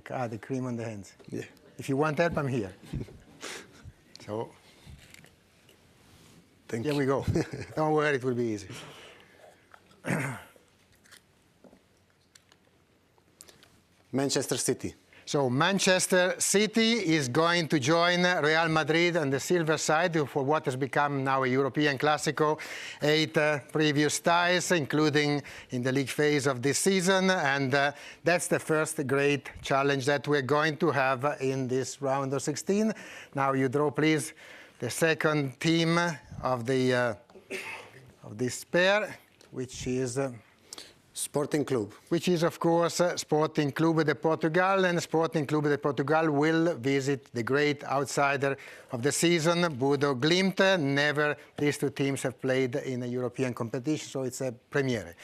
the cream on the hands. Yeah. If you want help, I'm here. So, Thank here you. we go. Don't worry, it will be easy. Manchester City. So Manchester City is going to join Real Madrid on the silver side for what has become now a European Classico. 8 previous ties, including in the league phase of this season. And that's the first great challenge that we're going to have in this round of 16. Now you draw, please, the second team of this pair, which is... Sporting Club. Which is, of course, Sporting Clube de Portugal, and Sporting Clube de Portugal will visit the great outsider of the season, Bodo Glimt. Never these two teams have played in a European competition, so it's a premiere.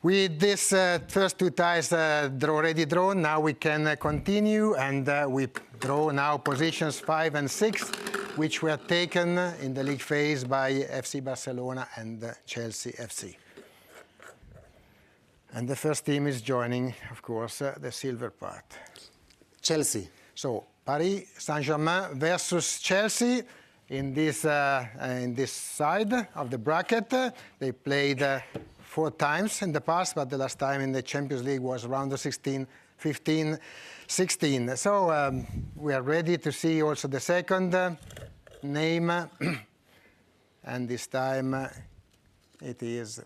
With this first two ties already drawn, now we can continue, and we draw now positions 5 and 6, which were taken in the league phase by FC Barcelona and Chelsea FC. And the first team is joining, of course, the silver part. Chelsea. So Paris Saint-Germain versus Chelsea in this side of the bracket. They played 4 times in the past, but the last time in the Champions League was round of 16, 15, 16. So we are ready to see also the second name. And this time it is...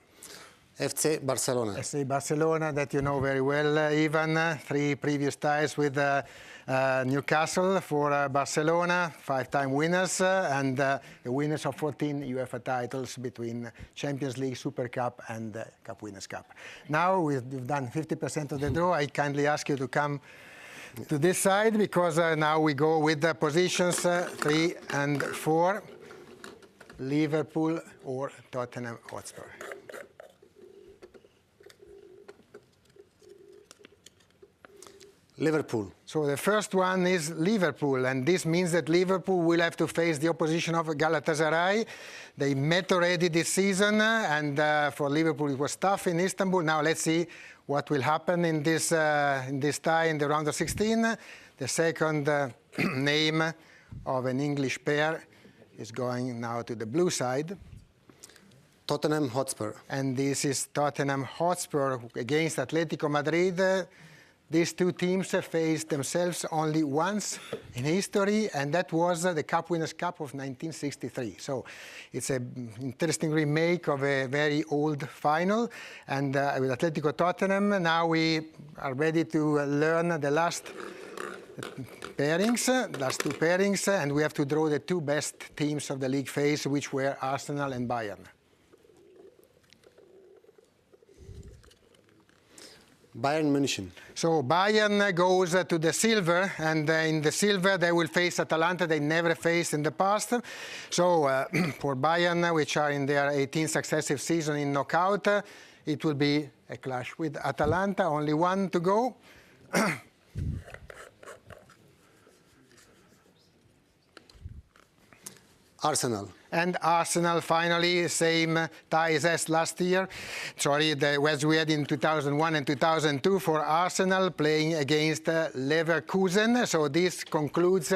FC Barcelona. FC Barcelona, that you know very well, Ivan. 3 previous ties with Newcastle for Barcelona, 5-time winners, and the winners of 14 UEFA titles between Champions League, Super Cup, and Cup Winners' Cup. Now we've done 50% of the draw. I kindly ask you to come to this side, because now we go with the positions 3 and 4, Liverpool or Tottenham Hotspur. Liverpool. So the first one is Liverpool, and this means that Liverpool will have to face the opposition of Galatasaray. They met already this season, and for Liverpool it was tough in Istanbul. Now let's see what will happen in this tie in the round of 16. The second name of an English pair is going now to the blue side. Tottenham Hotspur. And this is Tottenham Hotspur against Atletico Madrid. These two teams have faced themselves only once in history, and that was the Cup Winners' Cup of 1963. So it's an interesting remake of a very old final. And with Atletico Tottenham, now we are ready to learn the last pairings, last 2 pairings, and we have to draw the 2 best teams of the league phase, which were Arsenal and Bayern. Bayern München. So Bayern goes to the silver, and in the silver they will face Atalanta. They never faced in the past. So for Bayern, which are in their 18th successive season in knockout, it will be a clash with Atalanta. Only one to go. Arsenal. And Arsenal, finally, same ties as last year. Sorry, as we had in 2001 and 2002 for Arsenal, playing against Leverkusen. So this concludes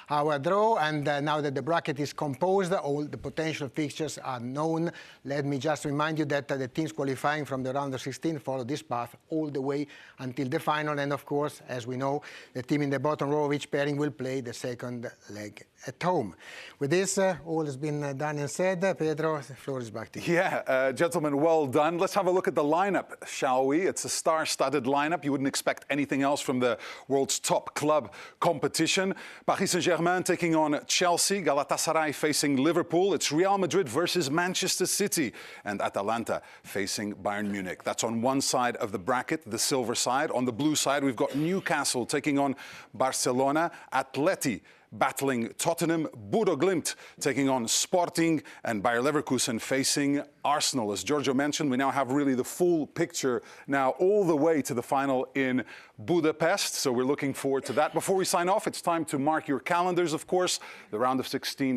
our draw. And now that the bracket is composed, all the potential fixtures are known. Let me just remind you that the teams qualifying from the round of 16 follow this path all the way until the final. And of course, as we know, the team in the bottom row of each pairing will play the second leg at home. With this, all has been done and said. Pedro, the floor is back to you. Yeah, gentlemen, well done. Let's have a look at the lineup, shall we? It's a star-studded lineup. You wouldn't expect anything else from the world's top club competition. Paris Saint-Germain taking on Chelsea, Galatasaray facing Liverpool. It's Real Madrid versus Manchester City, and Atalanta facing Bayern Munich. That's on one side of the bracket, the silver side. On the blue side, we've got Newcastle taking on Barcelona, Atleti battling Tottenham, Bodo Glimt taking on Sporting, and Bayer Leverkusen facing Arsenal. As Giorgio mentioned, we now have really the full picture now all the way to the final in Budapest. So we're looking forward to that. Before we sign off, it's time to mark your calendars, of course. The round of 16